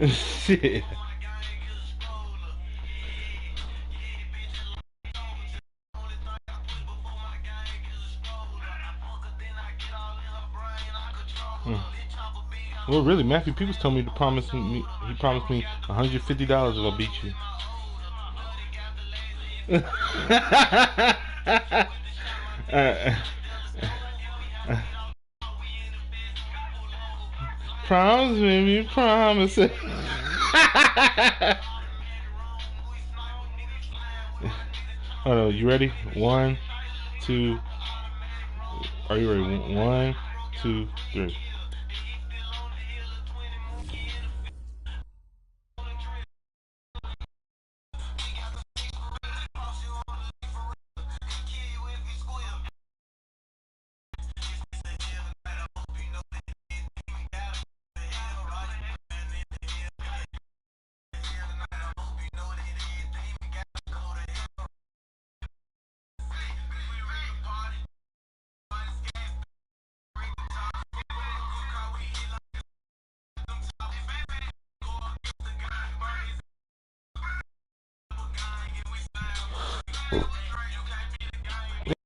Shit. Hmm. Well, really, Matthew Peoples told me to promise me. He promised me $150 if I beat you. uh, promise me, promise it. Hold on, you ready? One, two. Are you ready? One, two, three.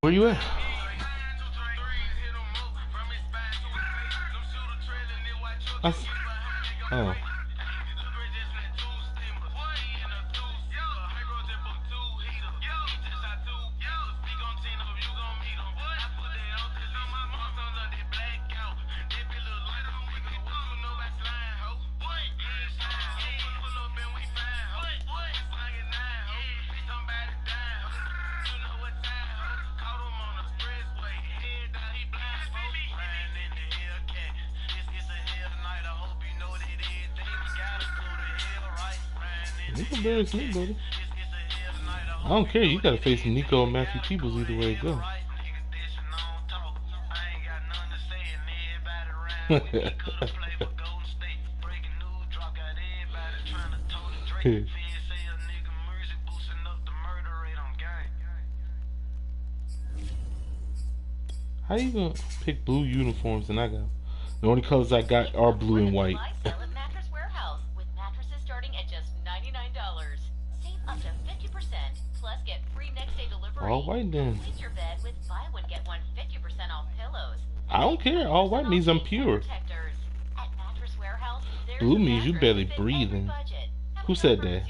Where you at? I, oh. You can embarrass me, buddy. I don't care. You gotta face Nico and Matthew Peoples either way it go. How you gonna pick blue uniforms and I got the only colors I got are blue and white. All white then. I don't care. All white means I'm pure. Blue means you barely breathing. Who said that?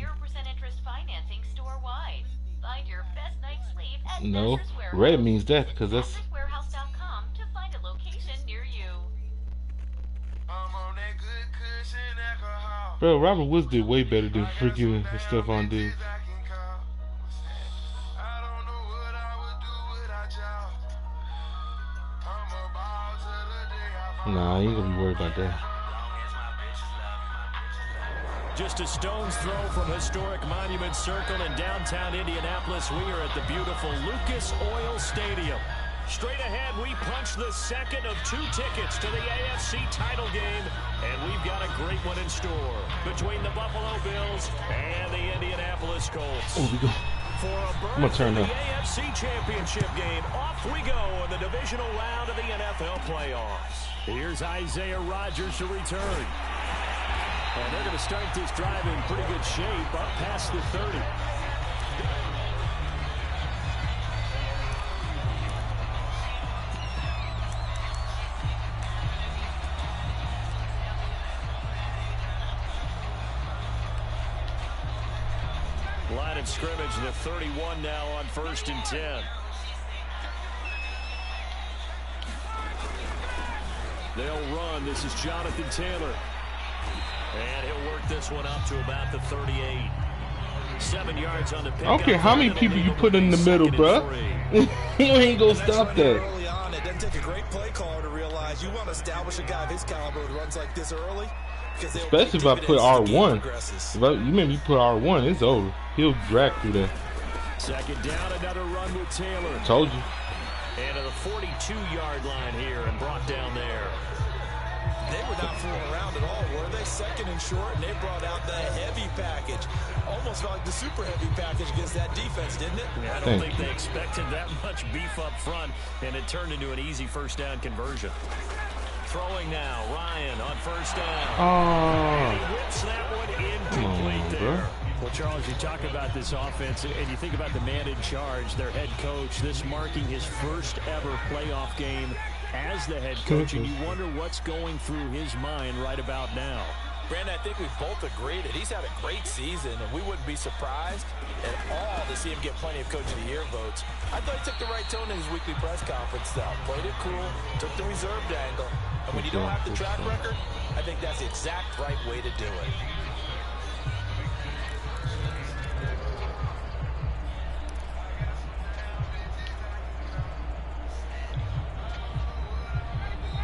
No. Red means that because that's. Bro, Robert Woods did way better than freaking Stephon Diggs. Nah, I ain't gonna be worried about that. Just a stone's throw from historic Monument Circle in downtown Indianapolis. We are at the beautiful Lucas Oil Stadium. Straight ahead, we punch the second of 2 tickets to the AFC title game, and we've got a great one in store between the Buffalo Bills and the Indianapolis Colts. Oh, we go. For a I'm gonna turn the up. AFC Championship game, off we go in the divisional round of the NFL playoffs. Here's Isaiah Rodgers to return. And they're going to start this drive in pretty good shape, up past the 30. Line of scrimmage, the 31 now on 1st and 10. They'll run. This is Jonathan Taylor. And he'll work this one up to about the 38. 7 yards on the pick. I don't care how many people you put in the middle, bro. You ain't gonna stop that. Early on, it doesn't take a great play caller to realize you want to establish a guy of his caliber who runs like this early. Especially if I put R1. If you make me put R1, it's over. He'll drag through that. Second down, another run with Taylor. I told you. And to the 42-yard line here and brought down there. They were not fooling around at all, were they? Second and short, and they brought out the heavy package. Almost like the super heavy package against that defense, didn't it? Yeah, I don't think they expected that much beef up front, and it turned into an easy first down conversion. Throwing now, Ryan on 1st down. Oh. He whips that Charles, you talk about this offense, and you think about the man in charge, their head coach, this marking his first ever playoff game as the head coach, and you wonder what's going through his mind right about now. Brandon, I think we both agree that he's had a great season, and we wouldn't be surprised at all to see him get plenty of Coach of the Year votes. I thought he took the right tone in his weekly press conference, though. Played it cool, took the reserved angle, and when you don't have the track record, I think that's the exact right way to do it.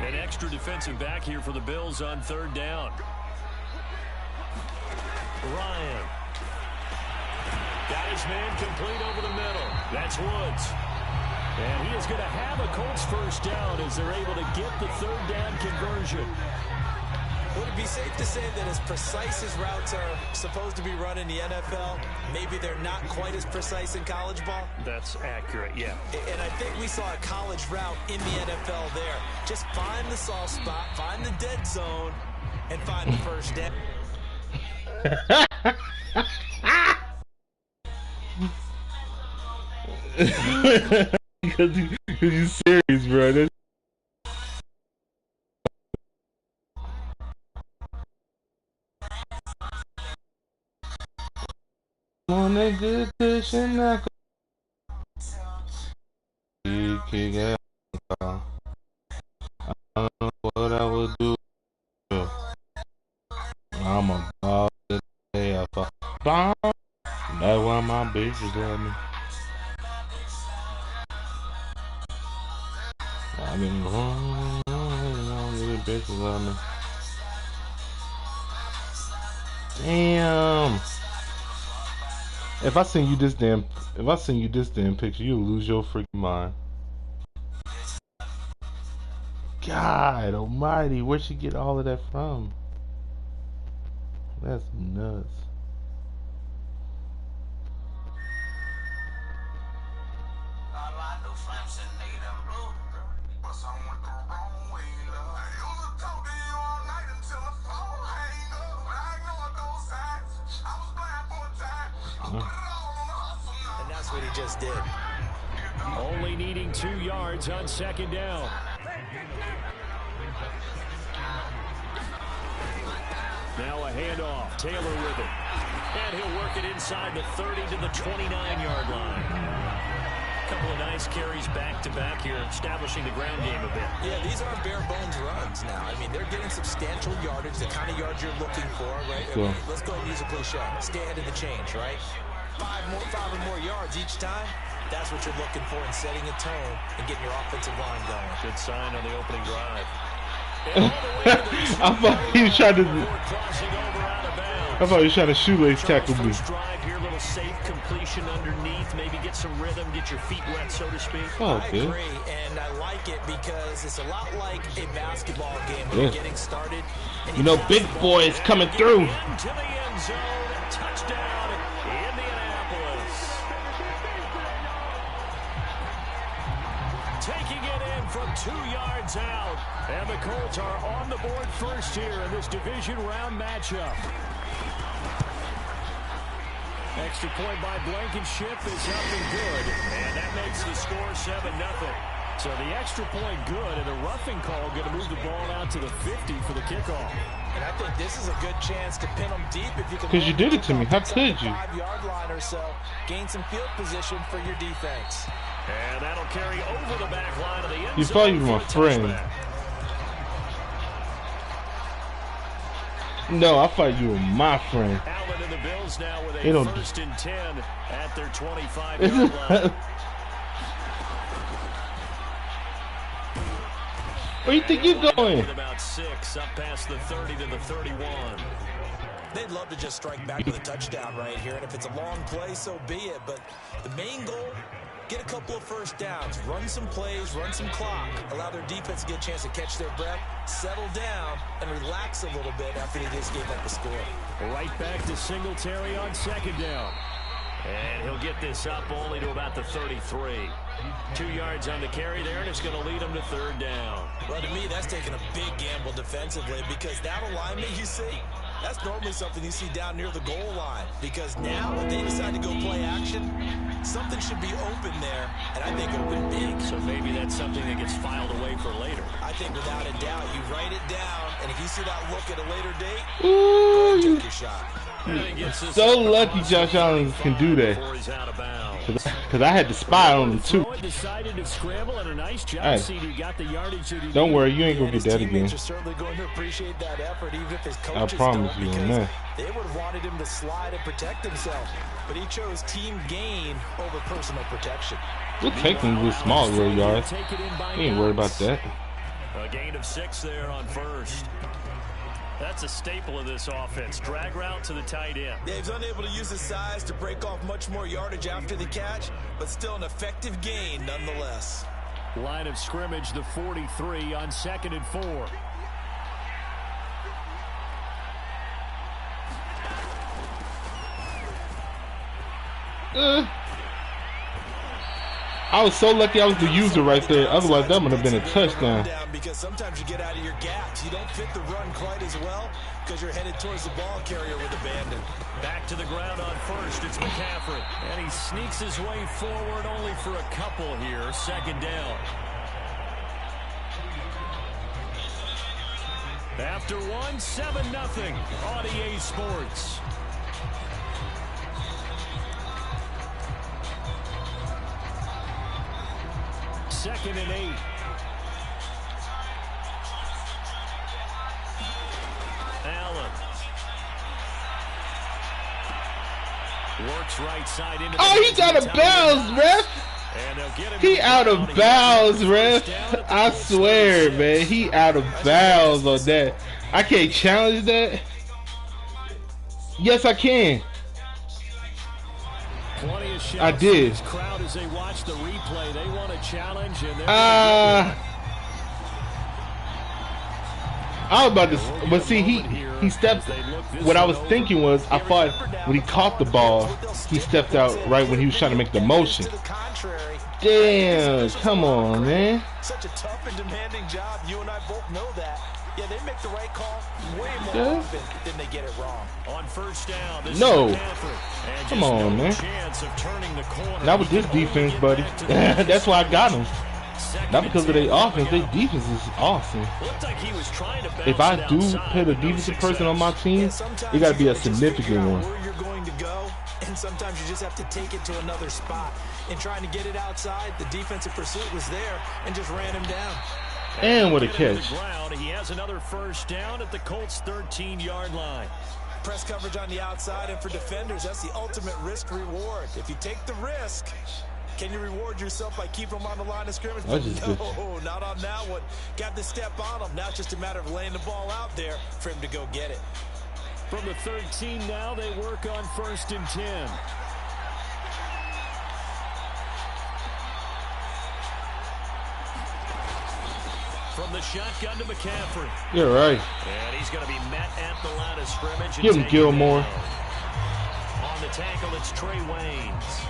An extra defensive back here for the Bills on third down. Ryan. Got his man complete over the middle. That's Woods. And he is going to have a Colts first down as they're able to get the third down conversion. Would it be safe to say that as precise as routes are supposed to be run in the NFL, maybe they're not quite as precise in college ball? That's accurate, yeah. And I think we saw a college route in the NFL there. Just find the soft spot, find the dead zone, and find the first down. Because you serious, bro. That's on that good cushion knuckle. You kick out. I don't know what I would do. I'm a dog today. I thought, bomb. That's why my bitches love me. I've been wrong, little bitches love me. Damn. If I send you this damn picture, you'll lose your freaking mind. God almighty, where'd she get all of that from? That's nuts. And that's what he just did. Only needing 2 yards on second down. Now a handoff. Taylor with it. And he'll work it inside the 30 to the 29-yard line. A couple of nice carries back-to-back here, establishing the ground game a bit. Yeah, these aren't bare-bones runs now. I mean, they're getting substantial yardage, the kind of yards you're looking for, right? I mean, let's go and use a cliche. Stay ahead of the change, right? 5 or more yards each time. That's what you're looking for in setting a tone and getting your offensive line going. Good sign on the opening drive. I thought he was trying to. I thought he was trying to shoelace tackle me. Drive here, little safe completion underneath, maybe get some rhythm, get your feet wet, so to speak. Oh, I agree, and I like it because it's a lot like a basketball game when you're getting started. You know, big boys coming through. Into the end zone, touchdown, Indianapolis. Taking it in from 2 yards out, and the Colts are on the board first here in this division round matchup. Extra point by Blankenship is up and good, and that makes the score 7-0. So the extra point good, and a roughing call going to move the ball out to the 50 for the kickoff. And I think this is a good chance to pin them deep if you can. Because you did it to me. How could you? 5-yard line or so, gain some field position for your defense. And that'll carry over the back line of the end zone. You thought you were my friend. No, I thought you were my friend. Allen and the Bills now with a first and 10 at their 25-yard line. Where you think you're going? About 6 up past the 30 to the 31. They'd love to just strike back with a touchdown right here, and if it's a long play, so be it. But the main goal, get a couple of first downs, run some plays, run some clock, allow their defense to get a chance to catch their breath, settle down, and relax a little bit after they just gave up the score. Right back to Singletary on second down. And he'll get this up only to about the 33. 2 yards on the carry there, and it's going to lead him to third down. Well, to me, that's taking a big gamble defensively because that alignment, you see, That's normally something you see down near the goal line, because now if they decide to go play action, something should be open there, and I think open big. So maybe that's something that gets filed away for later. I think without a doubt, you write it down, and if you see that look at a later date, Ooh, take your shot. So lucky Josh Allen can do that. Because I had to spy on him too. Hey, don't worry, you ain't gonna get that again. I promise you on that. They would have wanted him to slide and protect himself, but he chose team gain over personal protection. We'll take him with small little yards. He ain't worried about that. A gain of 6 there on first. That's a staple of this offense. Drag route to the tight end. Yeah, he's unable to use his size to break off much more yardage after the catch, but still an effective gain nonetheless. Line of scrimmage, the 43 on 2nd and 4. I was so lucky I was the user right there. Otherwise, that would have been a touchdown. Because sometimes you get out of your gaps. You don't fit the run quite as well because you're headed towards the ball carrier with abandon. Back to the ground on first. It's McCaffrey. And he sneaks his way forward only for a couple here. 2nd down. After 1, 7-0 on EA Sports. Second and 8. Allen. Works right side into he's out of bounds, ref. He out of bounds, ref. I swear, man. He out of bounds on that. I can't challenge that. Yes, I can. I did. Crowd as they watch the replay, they want to challenge, and I was about to, but see, he stepped. What I was thinking was, I thought when he caught the ball, he stepped out right when he was trying to make the motion. Damn, come on, man. Such a tough and demanding job. You and I both know that. Yeah, they make the right call way more often than they get it wrong. On first down, this no. is Come on, man. Chance of turning the corner. Not with this defense, buddy. That's why I got him. Not because of their offense. Their defense is awesome. If I do put a defensive person on my team, it got to be a significant one. Where you're going to go, and sometimes you just have to take it to another spot. In trying to get it outside, the defensive pursuit was there and just ran him down. And what a catch. He has another first down at the Colts' 13-yard line. Press coverage on the outside, and for defenders, that's the ultimate risk-reward. If you take the risk, can you reward yourself by keeping them on the line of scrimmage? No, not on that one. Got the step on them. Now it's just a matter of laying the ball out there for him to go get it. From the 13 now, they work on 1st and 10. From the shotgun to McCaffrey. You're right. And he's going to be met at the line of scrimmage. Give him Gilmore. On the tackle, it's Trey Waynes.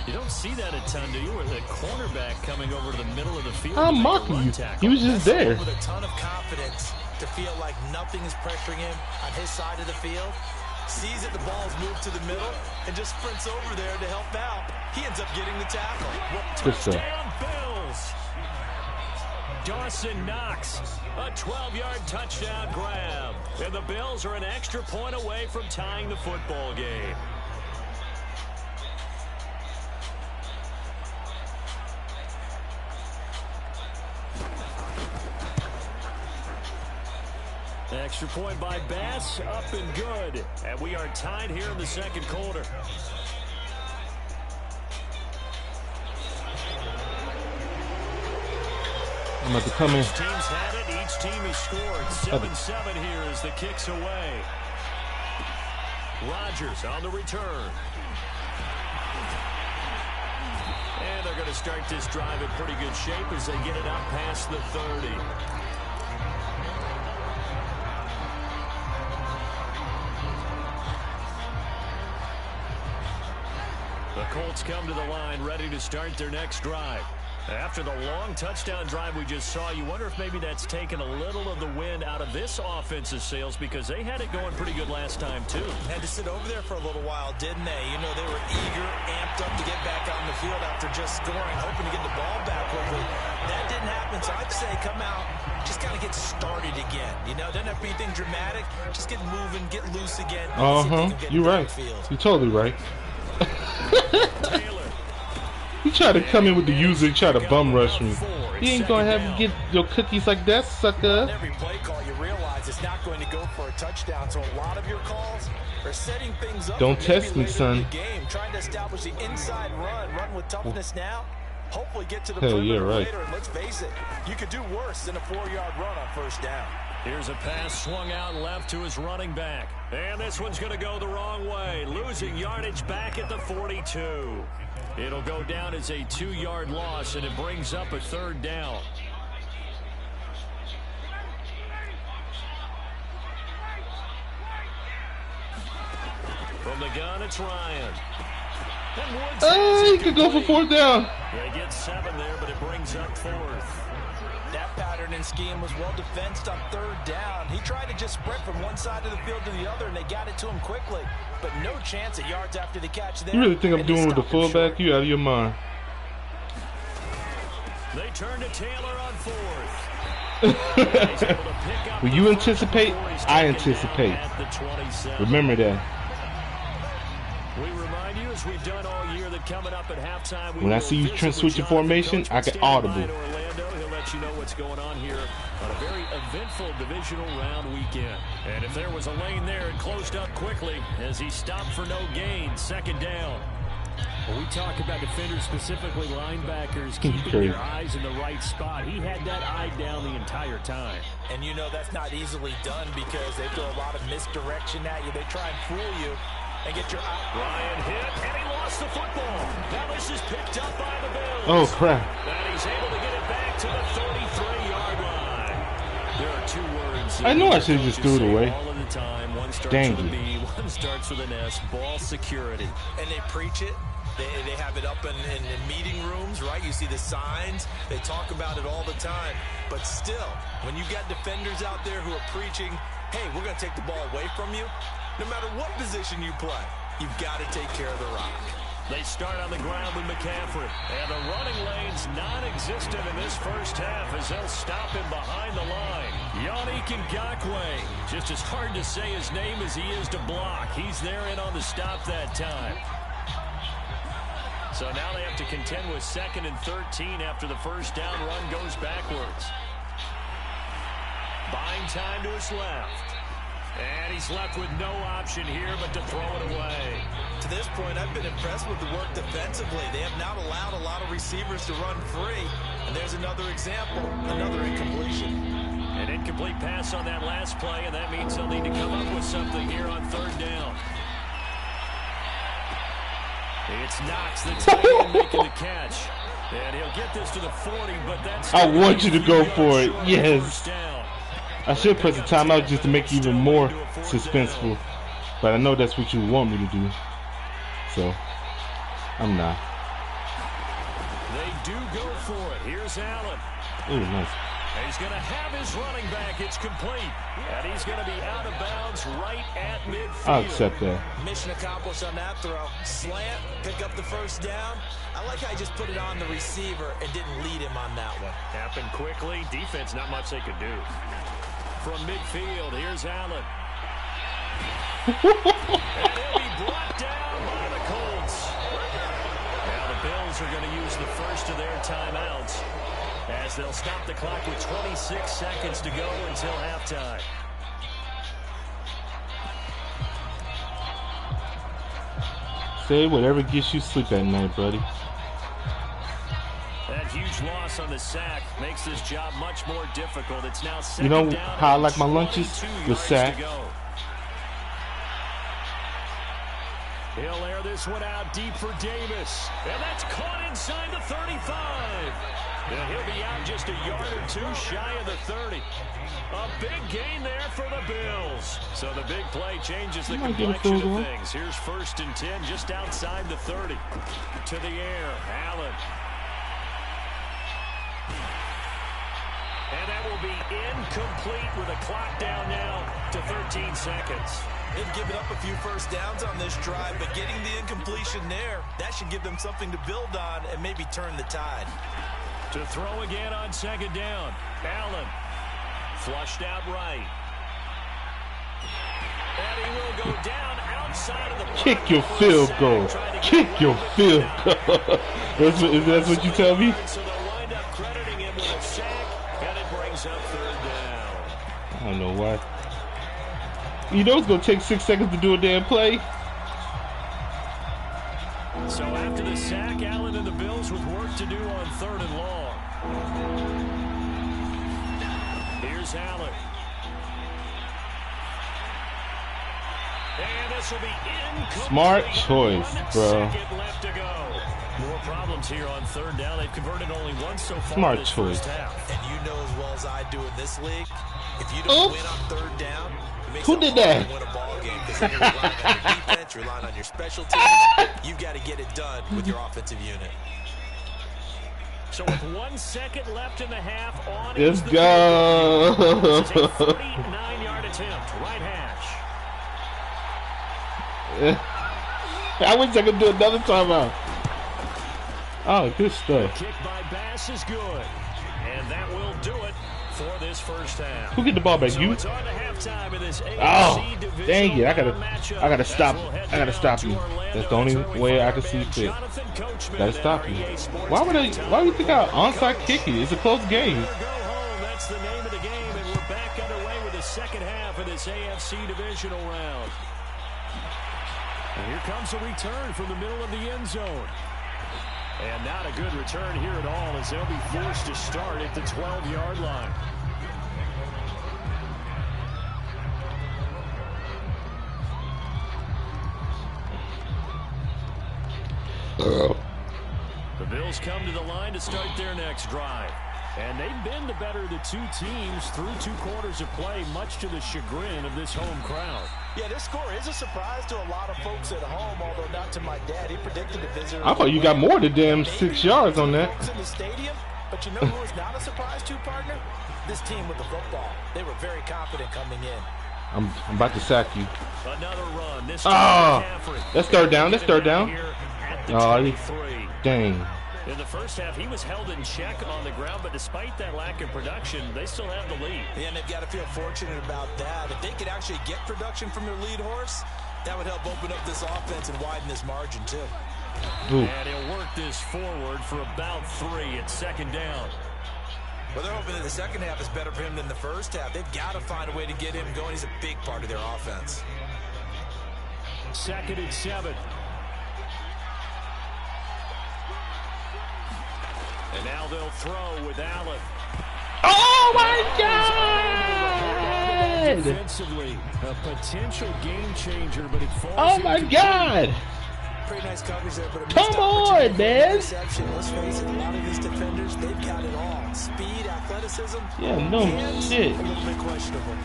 You don't see that a ton, do you? With a cornerback coming over to the middle of the field. I'm mocking you. He was just there. With a ton of confidence to feel like nothing is pressuring him on his side of the field. Sees that the ball's moved to the middle and just sprints over there to help out. He ends up getting the tackle. Touchdown, Bills. Dawson Knox, a 12-yard touchdown grab. And the Bills are an extra point away from tying the football game. Extra point by Bass, up and good. And we are tied here in the 2nd quarter. I'm about to come in. Each team's had it. Each team has scored. 7-7 here as the kick's away. Rodgers on the return. And they're going to start this drive in pretty good shape as they get it up past the 30. The Colts come to the line ready to start their next drive. After the long touchdown drive we just saw, you wonder if maybe that's taken a little of the wind out of this offensive sails, because they had it going pretty good last time too. Had to sit over there for a little while, didn't they? You know, they were eager, amped up to get back on the field after just scoring, hoping to get the ball back quickly. That didn't happen, so I'd say come out, just kind of get started again. You know, doesn't have to be anything dramatic. Just get moving, get loose again. You're right. You're totally right. He tried to come in with the user, try to bum rush me. You ain't gonna have to get your cookies like that, sucker. Every play call, you realize it's not going to go for a touchdown, so a lot of your calls are setting things up. Don't test me, son. Game, trying to establish the inside run with toughness now. Hopefully get to the perimeter later, and let's face it, you could do worse than a 4-yard run on first down. Here's a pass swung out left to his running back. And this one's going to go the wrong way, losing yardage back at the 42. It'll go down as a 2-yard loss, and it brings up a 3rd down. From the gun, it's Ryan. He could go for 4th down. They get 7 there, but it brings up 4th. That pattern and scheme was well defensed on 3rd down. He tried to just sprint from one side of the field to the other, and they got it to him quickly. But no chance at yards after the catch there. You really think I'm doing with the fullback? You out of your mind. They turn to Taylor on 4th. When you anticipate, I anticipate. Remember that. We remind you, as we've done all year, that coming up at halftime, when I see you trend switch your formation, I get audible. He'll let you know what's going on here on a very eventful divisional round weekend. And if there was a lane there, it closed up quickly as he stopped for no gain. 2nd down. When we talk about defenders, specifically linebackers, keeping your eyes in the right spot, he had that eye down the entire time. And you know that's not easily done because they throw a lot of misdirection at you. They try and fool you and get your eye. Ryan hit, and he lost the football. Now this is picked up by the Bills. Oh, crap. And he's able to get it back to the 33-yard line. There are 2 words. I know I should have just threw it away. All of the time. One starts Dang with a B, one starts with an S. Ball security. And they preach it. They have it up in meeting rooms, right? You see the signs. They talk about it all the time. But still, when you got defenders out there who are preaching, hey, we're going to take the ball away from you, no matter what position you play, you've got to take care of the rock. They start on the ground with McCaffrey. And the running lane's non-existent in this first half as they'll stop him behind the line. Yannick Ngakoue. Just as hard to say his name as he is to block. He's there in on the stop that time. So now they have to contend with 2nd and 13 after the first down run goes backwards. Buying time to his left. And he's left with no option here but to throw it away. To this point, I've been impressed with the work defensively. They have not allowed a lot of receivers to run free. And there's another example, another incompletion. An incomplete pass on that last play, and that means they'll need to come up with something here on 3rd down. It's Knox that's making the catch. And he'll get this to the 40, but that's... I want you to go for it. Yes. I should press the timeout just to make it even more suspenseful. But I know that's what you want me to do. So, I'm not. They do go for it. Here's Allen. Ooh, nice. And he's going to have his running back. It's complete. And he's going to be out of bounds right at midfield. I'll accept that. Mission accomplished on that throw. Slant, pick up the first down. I like how he just put it on the receiver and didn't lead him on that one. Happened quickly. Defense, not much they could do. From midfield, here's Allen. And he'll be brought down by the Colts. Now the Bills are going to use the first of their timeouts as they'll stop the clock with 26 seconds to go until halftime. Say whatever gets you sleep at night, buddy. That huge loss on the sack makes this job much more difficult. It's now second down. You know down how I like my lunches? With sack. He'll air this one out deep for Davis. And that's caught inside the 35. And he'll be out just a yard or 2 shy of the 30. A big gain there for the Bills. So the big play changes the complexion of things. Here's 1st and 10 just outside the 30. To the air, Allen. be incomplete with a clock down now to 13 seconds. They've given up a few first downs on this drive, but getting the incompletion there, that should give them something to build on and maybe turn the tide. To throw again on second down. Allen flushed out right. And he will go down outside of the pocket. Kick your field goal. Kick your field goal. That's what you tell me? So they'll wind up crediting him with a sack, and it brings up third down. I don't know why. You know it's going to take 6 seconds to do a damn play. So after the sack, Allen and the Bills with work to do on third and long. Here's Allen. And this will be incomplete. Smart choice, bro. 1 second left to go. More problems here on third down. They've converted only once so far. Smart this choice. First half. And you know as well as I do in this league, if you don't win on third down, it makes Who it did hard that? to win a ball game because you're relying on your defense, you're relying on your special teams. You've got to get it done with your offensive unit. So with 1 second left in the half, on Let's is the go. This is a 49-yard attempt, right hash. I wish I could do another timeout. Oh, good stuff. Kick by Bass is good, and that will do it for this first half. Who get the ball back? So You? it's on to halftime in this AFC Oh, divisional dang it! I matchup. gotta stop. As we'll head I gotta down stop to you. Orlando. That's the only It's our way I can five-man see fit. Jonathan Coachman Gotta at stop you. REA Sports Why would I? Anytime. Why would you think I onside kick it? It's a close game. Go home. That's the name of the game, and we're back underway with the second half of this AFC divisional round. And here comes a return from the middle of the end zone. And not a good return here at all, as they'll be forced to start at the 12-yard line. The Bills come to the line to start their next drive. And they've been the better of the two teams through 2 quarters of play, much to the chagrin of this home crowd. Yeah, this score is a surprise to a lot of folks at home, although not to my dad. He predicted the visitor. I thought you got more than damn 6 yards on that. Folks in the stadium, but you know who was not a surprise to, partner? This team with the football. They were very confident coming in. I'm about to sack you. Another run. This Ah, time that's third down. That's third down. Oh, dang. In the first half, he was held in check on the ground, but despite that lack of production, they still have the lead. Yeah, and they've got to feel fortunate about that. If they could actually get production from their lead horse, that would help open up this offense and widen this margin, too. Ooh. And he'll work this forward for about 3 at second down. Well, they're hoping that the second half is better for him than the first half. They've got to find a way to get him going. He's a big part of their offense. 2nd and 7. And now they'll throw with Allen. Oh my God! Defensively, a potential game changer, but it falls. Oh my God! Pretty nice coverage there, but a Come missed on, opportunity for man. interception. Let's face it, a lot of these defenders, they've got it all. Speed, athleticism. Yeah, no hands, shit. a little bit questionable.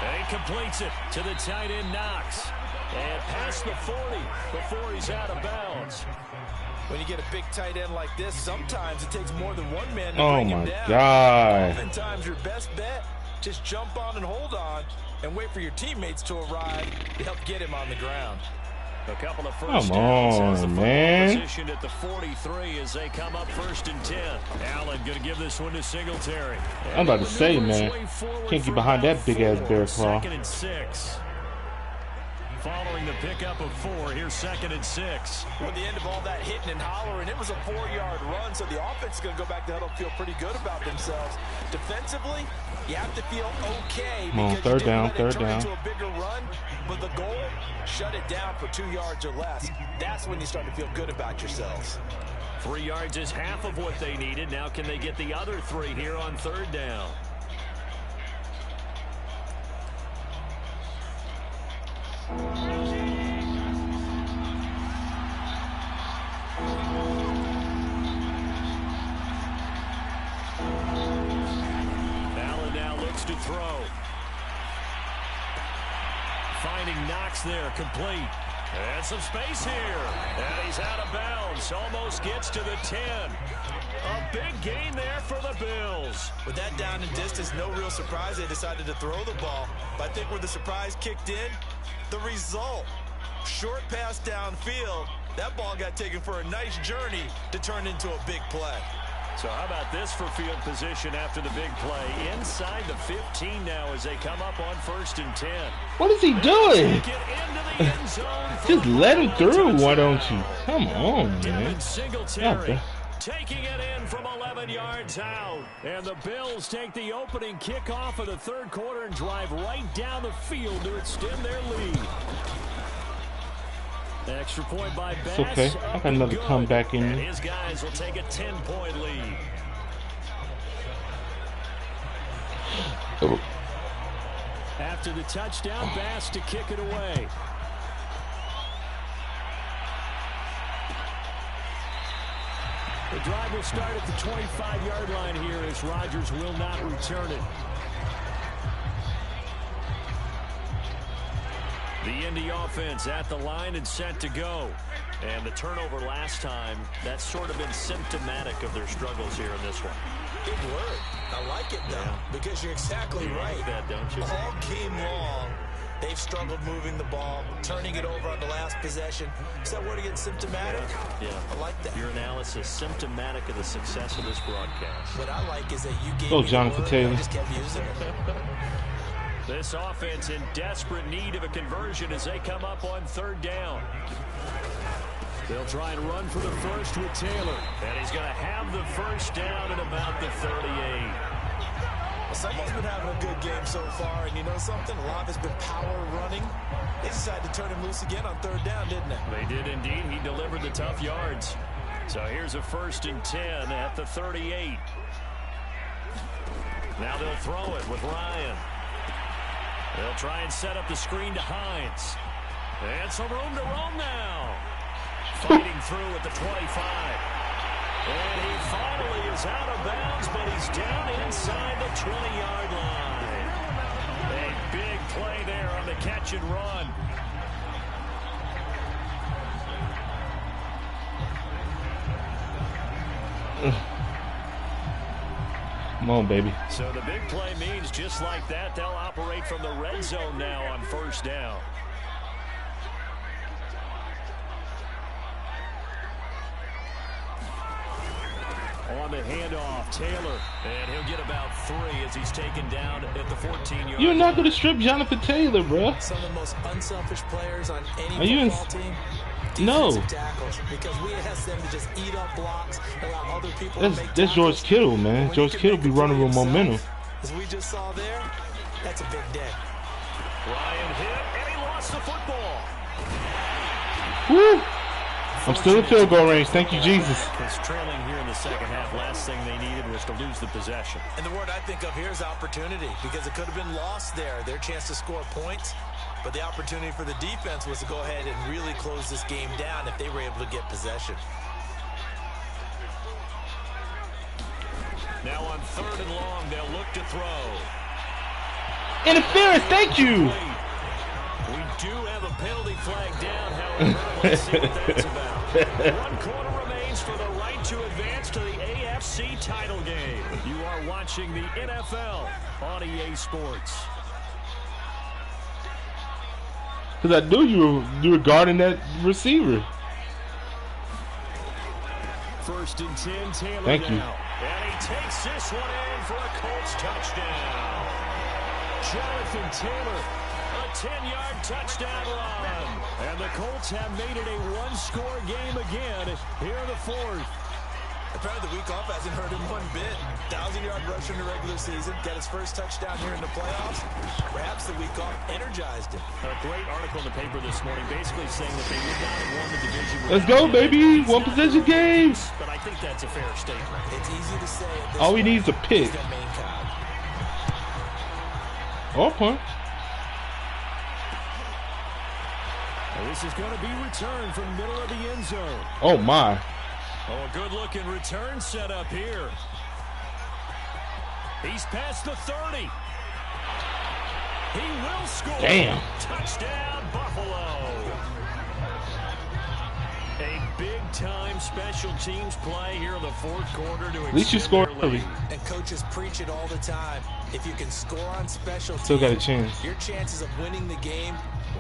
And he completes it to the tight end, Knox. And past the 40 before he's out of bounds. When you get a big tight end like this, sometimes it takes more than one man to Oh bring him my down. God. Oftentimes, your best bet, just jump on and hold on and wait for your teammates to arrive to help get him on the ground. A couple of first Come downs as the on, football man. positioned at the 43 as they come up 1st and 10. Allen going to give this one to Singletary. I'm about to say, man, can't get behind that big-ass bear claw. 2nd and 6. Following the pickup of 4, here's 2nd and 6. At the end of all that hitting and hollering, it was a 4-yard run, so the offense is going to go back to huddle, feel pretty good about themselves. Defensively, you have to feel okay because third you down, didn't let it third turn down. into a bigger run, but the goal, shut it down for 2 yards or less. That's when you start to feel good about yourselves. 3 yards is half of what they needed. Now can they get the other 3 here on 3rd down? Allen now looks to throw. Finding Knox there, complete. And some space here. And he's out of bounds. Almost gets to the 10. A big gain there for the Bills. With that down and distance, no real surprise they decided to throw the ball. But I think where the surprise kicked in, the result. Short pass downfield. That ball got taken for a nice journey to turn into a big play. So how about this for field position after the big play? Inside the 15 now as they come up on 1st and 10. What is he doing? Just let him through, why don't you? Come on, man. Singletary taking it in from 11 yards out. And the Bills take the opening kickoff of the 3rd quarter and drive right down the field to extend their lead. Extra point by Bass. It's okay. I got another comeback in and me. his guys will take a 10-point lead. Oh. After the touchdown, Bass to kick it away. The drive will start at the 25-yard line here as Rodgers will not return it. The Indy offense at the line and set to go. And the turnover last time, that's sort of been symptomatic of their struggles here in this one. Big word. I like it, though, because you're exactly right. Like that, don't you? All game long, they've struggled moving the ball, turning it over on the last possession. Is that word again, symptomatic? Yeah. I like that. Your analysis, symptomatic of the success of this broadcast. What I like is that you gave me Jonathan the word, Taylor. I just kept using it. This offense in desperate need of a conversion as they come up on 3rd down. They'll try and run for the first with Taylor. And he's going to have the first down at about the 38. Well, someone's been having a good game so far, and you know something? A lot has been power running. They decided to turn him loose again on 3rd down, didn't they? They did indeed. He delivered the tough yards. So here's a 1st and 10 at the 38. Now they'll throw it with Ryan. They'll try and set up the screen to Hines. And some room to roam now. Fighting through at the 25. And he finally is out of bounds, but he's down inside the 20-yard line. A big play there on the catch and run. Come on, baby. So the big play means just like that, they'll operate from the red zone now on 1st down. On the handoff, Taylor, and he'll get about 3 as he's taken down at the 14-yard line. You're not going to strip Jonathan Taylor, bro. Some of the most unselfish players on any football team. No. Tackles, because we ask them to just eat up blocks, allow other people That's to make George tackles. Kittle, man. George Kittle be running with momentum. As we just saw there, that's a big day. Ryan hit, and he lost the football. Woo! I'm still in field goal range. Thank you, Jesus. It's trailing here in the second half. Last thing they needed was to lose the possession. And the word I think of here is opportunity, because it could have been lost there. Their chance to score points. But the opportunity for the defense was to go ahead and really close this game down if they were able to get possession. Now on 3rd and long, they'll look to throw. Interference, thank you. We do have a penalty flag down, however. Let's see what that's about. 1 quarter remains for the right to advance to the AFC title game. You are watching the NFL on EA Sports. Because I knew you were guarding that receiver. 1st and 10, Taylor. Thank you. Now. And he takes this one in for a Colts touchdown. Jonathan Taylor, a 10-yard touchdown run. And the Colts have made it a 1-score game again here in the 4th. Apparently the week off hasn't hurt him one bit. 1,000-yard rusher in the regular season. Got his first touchdown here in the playoffs. Perhaps the week off energized him. A great article in the paper this morning basically saying that they would not have won the division. Let's go, baby. 1 possession game. But I think that's a fair statement. It's easy to say. All we need is a pick. Or punt. This is going to be returned from the middle of the end zone. Oh, my. Oh, a good-looking return set up here. He's past the 30. He will score. Damn. Touchdown, Buffalo. A big-time special teams play here in the fourth quarter to at least you scored early. And coaches preach it all the time. If you can score on special Still got a teams, chance. your chances of winning the game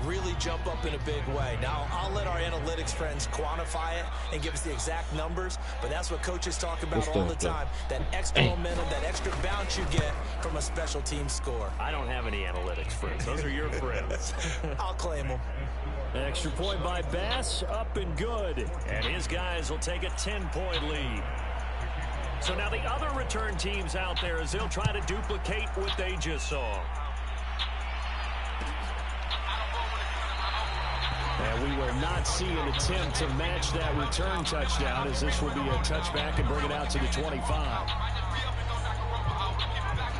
really jump up in a big way. Now, I'll let our analytics friends quantify it and give us the exact numbers, but that's what coaches talk about all the time. That extra momentum, that extra bounce you get from a special team score. I don't have any analytics friends. Those are your friends. I'll claim them. Extra point by Bass, up and good. And his guys will take a 10-point lead. So now the other return teams out there as they'll try to duplicate what they just saw. And we will not see an attempt to match that return touchdown, as this will be a touchback and bring it out to the 25.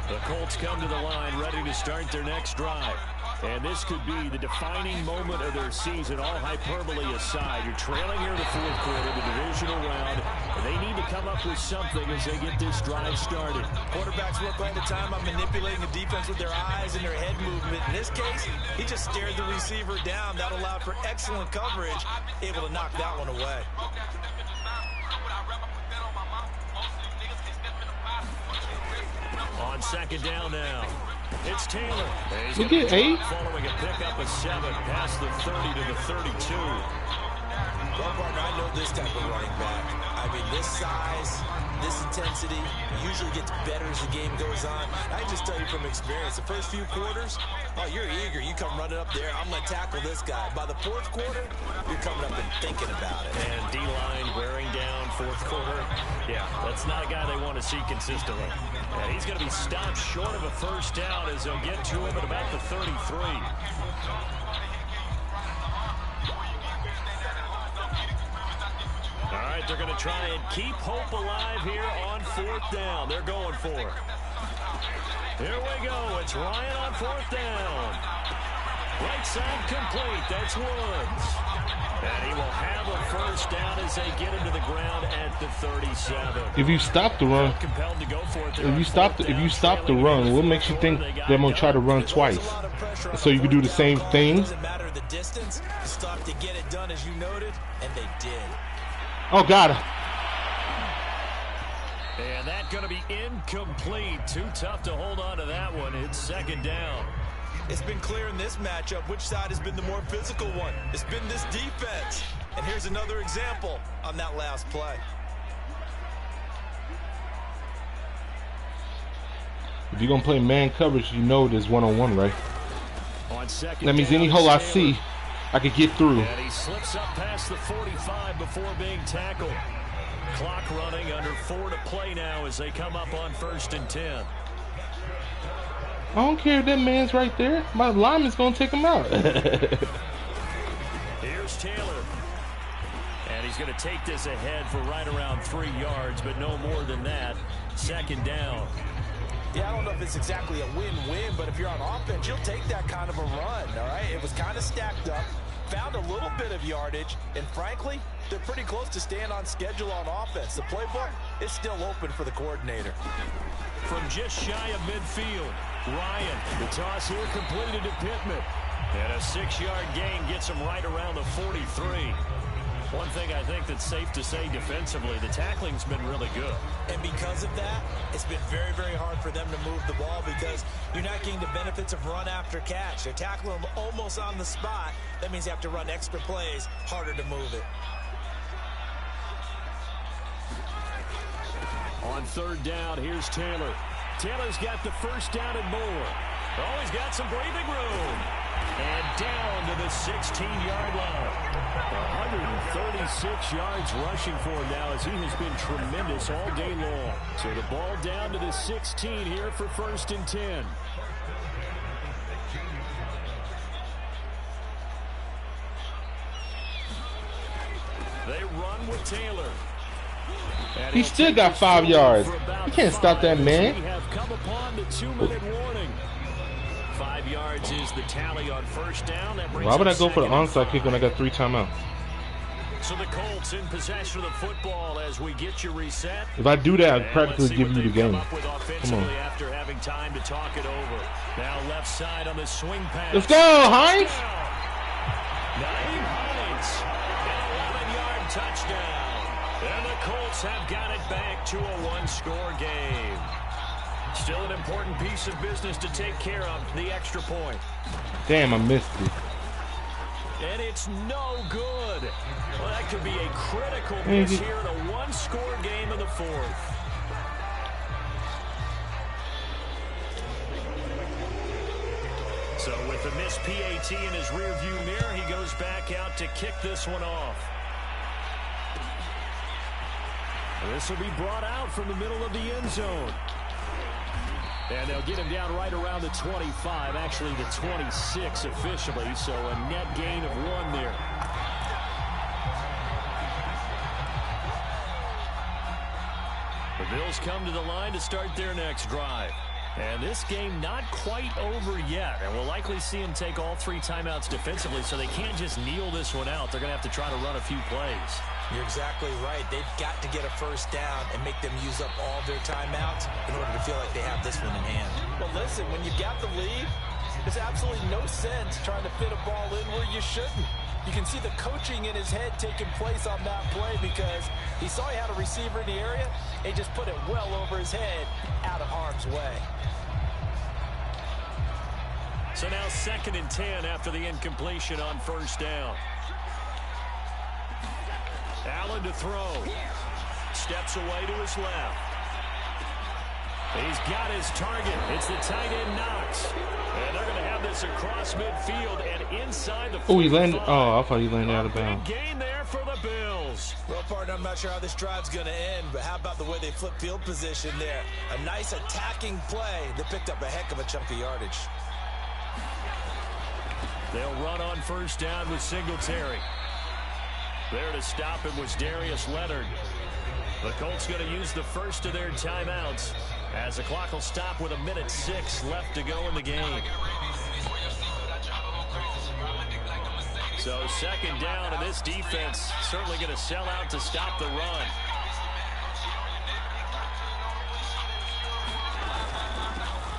The Colts come to the line ready to start their next drive. And this could be the defining moment of their season, all hyperbole aside. You're trailing here in the fourth quarter, the divisional round, and they need to come up with something as they get this drive started. Quarterbacks work all the time on manipulating the defense with their eyes and their head movement. In this case, he just stared the receiver down. That allowed for excellent coverage, able to knock that one away. On second down now. It's Taylor. Look at 8. Following a pickup of 7 past the 30 to the 32. Well, partner, I know this type of running back. I mean, this size, this intensity usually gets better as the game goes on. I just tell you from experience, the first few quarters, oh, you're eager. You come running up there, I'm going to tackle this guy. By the fourth quarter, you're coming up and thinking about it. And D-line wearing down fourth quarter. Yeah, that's not a guy they want to see consistently. And he's going to be stopped short of a first down as they'll get to him at about the 33. All right, they're going to try and keep hope alive here on fourth down. They're going for it. Here we go. It's Ryan on fourth down. Right side complete. That's Woods. And he will have a first down as they get him to the ground at the 37. If you stop the run, if you stop the run, what makes you think they're gonna try to run twice? So you can do the same thing. Doesn't matter the distance. Stop to get it done, as you noted, and they did. Oh God. And that's going to be incomplete. Too tough to hold on to that one. It's second down. It's been clear in this matchup which side has been the more physical one. It's been this defense. And here's another example on that last play. If you're going to play man coverage, you know there's one-on-one, right? On second that means down, any hole I see, I could get through. And he slips up past the 45 before being tackled. Clock running, under 4 to play now as they come up on 1st and 10. I don't care if that man's right there. My lineman's going to take him out. Here's Taylor. And he's going to take this ahead for right around 3 yards, but no more than that. Second down. Yeah, I don't know if it's exactly a win-win, but if you're on offense, you'll take that kind of a run, all right? It was kind of stacked up, found a little bit of yardage, and frankly, they're pretty close to staying on schedule on offense. The playbook is still open for the coordinator. From just shy of midfield, Ryan, the toss here completed to Pittman. And a 6-yard gain gets him right around the 43. One thing I think that's safe to say defensively, the tackling's been really good. And because of that, it's been very, very hard for them to move the ball because you're not getting the benefits of run after catch. They're tackling them almost on the spot. That means you have to run extra plays, harder to move it. On 3rd down, here's Taylor. Taylor's got the first down and more. Oh, he's got some breathing room. And down to the 16-yard line. 136 yards rushing for him now as he has been tremendous all day long. So the ball down to the 16 here for 1st and 10. They run with Taylor. He still got 5 yards. You can't stop that man. We have come upon the 2-minute warning. 5 yards is the tally on 1st down. That brings Why would I go for the 2nd onside kick when I got 3 timeouts? So the Colts in possession of the football as we get you reset. If I do that, I'd practically give you the game. Come on. After having time to talk it over. Now left side on the swing pass. Let's go, Hines. Naeem Hines. An 11-yard touchdown. And the Colts have got it back to a one-score game. Still an important piece of business to take care of, the extra point. Damn, I missed it. And it's no good. Well, that could be a critical miss here in a one-score game in the fourth. So with the missed PAT in his rearview mirror, he goes back out to kick this one off. This will be brought out from the middle of the end zone. And they'll get him down right around the 25, actually the 26 officially, so a net gain of 1 there. The Bills come to the line to start their next drive. And this game not quite over yet, and we'll likely see him take all 3 timeouts defensively, so they can't just kneel this one out. They're going to have to try to run a few plays. You're exactly right. They've got to get a first down and make them use up all their timeouts in order to feel like they have this one in hand. But listen, when you've got the lead, there's absolutely no sense trying to fit a ball in where you shouldn't. You can see the coaching in his head taking place on that play because he saw he had a receiver in the area and he just put it well over his head out of harm's way. So now 2nd and 10 after the incompletion on first down. Allen to throw. Steps away to his left. He's got his target. It's the tight end Knox. And they're going to have this across midfield and inside the 45. Oh, he landed. Oh, I thought he landed out of bounds. Big gain there for the Bills. Well, partner, I'm not sure how this drive's going to end, but how about the way they flip field position there? A nice attacking play that picked up a heck of a chunk of yardage. They'll run on first down with Singletary. There to stop him was Darius Leonard. The Colts going to use the first of their timeouts as the clock will stop with 1:06 left to go in the game. So 2nd down, and this defense certainly going to sell out to stop the run.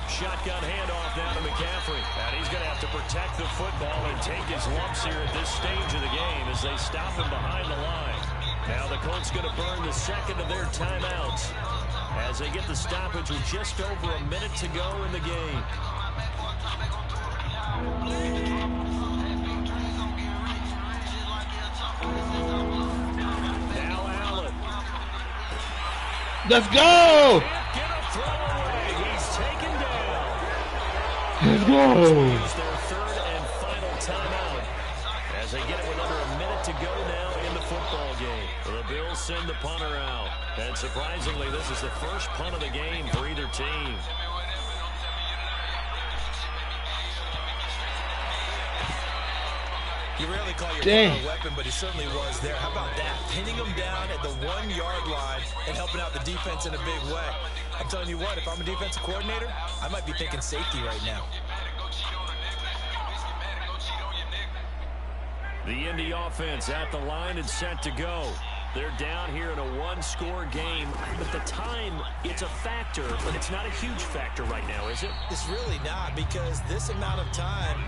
Shotgun handoff now to McCaffrey. And he's going to have to protect the football and take his lumps here at this stage of the game as they stop him behind the line. Now the Colts going to burn the 2nd of their timeouts as they get the stoppage with just over a minute to go in the game. Now Allen. Let's go! Let's go! Use their 3rd and final timeout as they get it with under a minute to go now in the football game. The Bills send the punter out. And surprisingly, this is the first punt of the game for either team. You rarely call your punter a weapon, but he certainly was there. How about that? Pinning him down at the 1-yard line and helping out the defense in a big way. I'm telling you what, if I'm a defensive coordinator, I might be thinking safety right now. The Indy offense at the line and set to go. They're down here in a one-score game. But the time, it's a factor, but it's not a huge factor right now, is it? It's really not, because this amount of time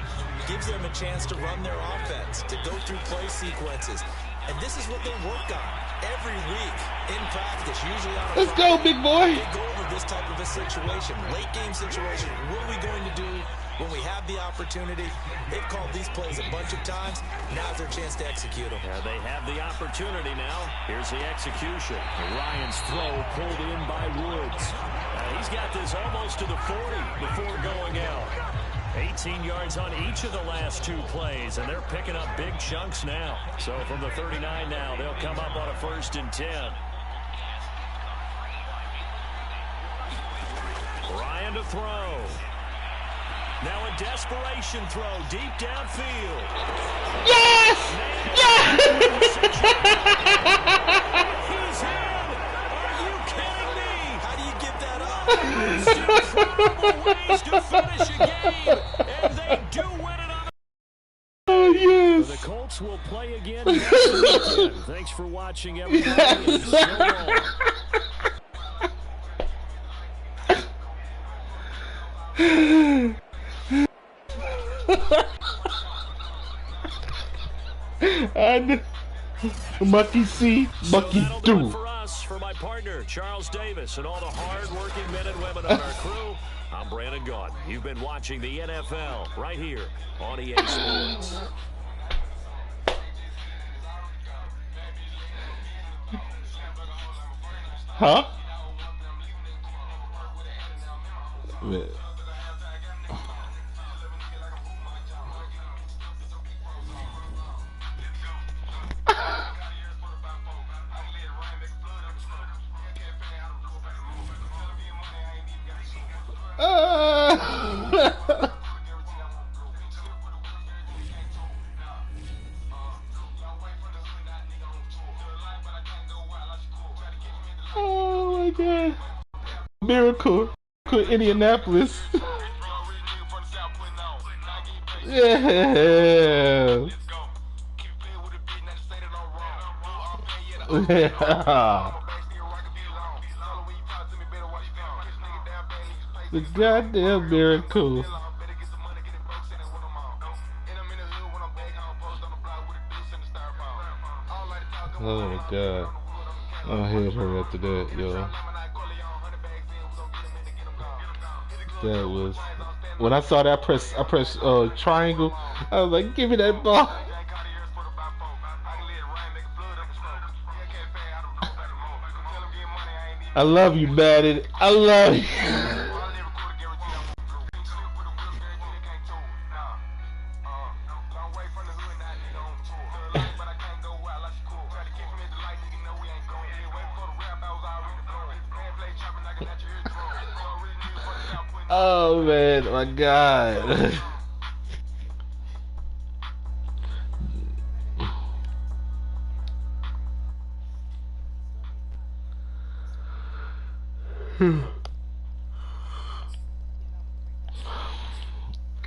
gives them a chance to run their offense, to go through play sequences. And this is what they work on every week in practice, usually on a Let's go, big boy. They go over this type of a situation, late game situation. What are we going to do when we have the opportunity? They've called these plays a bunch of times. Now's their chance to execute them. Yeah, they have the opportunity now. Here's the execution. Ryan's throw pulled in by Woods. He's got this almost to the 40 before going out. 18 yards on each of the last 2 plays, and they're picking up big chunks now. So from the 39 now, they'll come up on a 1st and 10. Ryan to throw. Now a desperation throw deep downfield. Yes! Yes! He's in! Are you kidding me? How do you give that up? Still ways to finish a game, and they do win it on. Oh, yes! The Colts will play again next weekend. Thanks for watching, everybody. And so long. Mucky C, Mucky that'll do it do. for us, for my partner, Charles Davis, and all the hard-working men and women on our crew. I'm Brandon Gaudin. You've been watching the NFL right here on EA Sports. Huh? Oh my God. Miracle. Indianapolis. Yeah. Yeah. The goddamn miracle. Oh my God. My head hurt after that, yo. That was when I saw that I pressed triangle. I was like, give me that ball. I love you, Madden. I love you. Oh man, my God.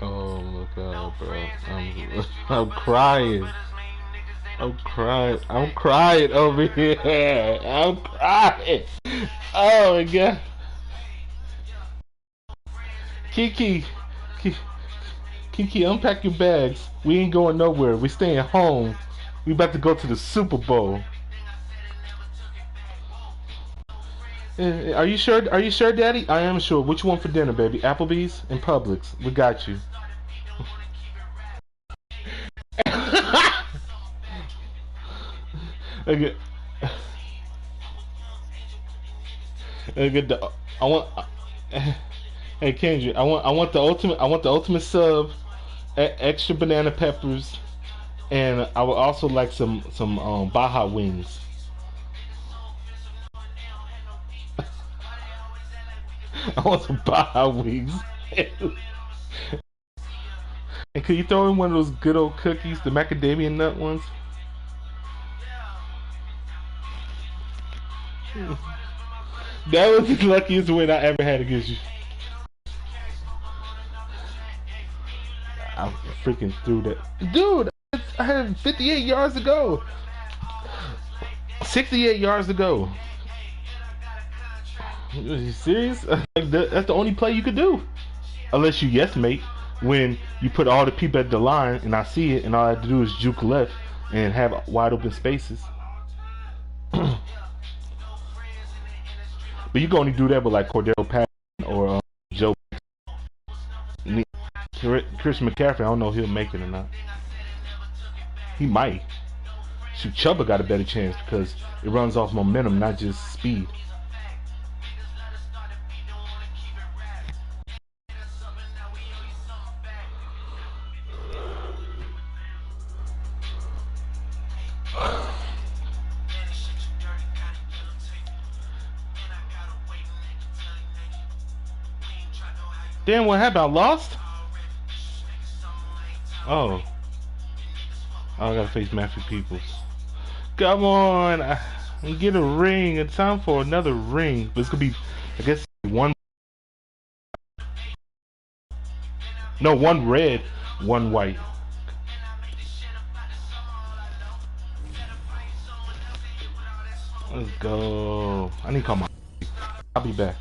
Oh my God, bro. I'm crying. I'm crying. I'm crying over here. I'm crying. Oh my God. Kiki, Kiki, unpack your bags. We ain't going nowhere. We staying home. We about to go to the Super Bowl. Are you sure? Are you sure, Daddy? I am sure. Which one for dinner, baby? Applebee's and Publix. We got you. Okay. Okay. I want. Hey Kendrick, I want the ultimate sub, extra banana peppers, and I would also like some Baja wings. I want some Baja wings. And could you throw in one of those good old cookies, the macadamia nut ones? That was the luckiest win I ever had against you. I freaking threw that. Dude, I had 58 yards to go. 68 yards to go. Are you serious? That's the only play you could do. Unless you yes mate, when you put all the people at the line and I see it and all I have to do is juke left and have wide open spaces. But you can only do that with like Cordell Patton or Joe. Chris McCaffrey, I don't know if he'll make it or not. He might. Shoot, Chuba got a better chance because it runs off momentum, not just speed. Damn, what happened? I lost? Oh. I gotta face Matthew Peoples. Come on! Get a ring. It's time for another ring. But it's gonna be, I guess, one. No, one red, one white. Let's go. I need to call my. I'll be back.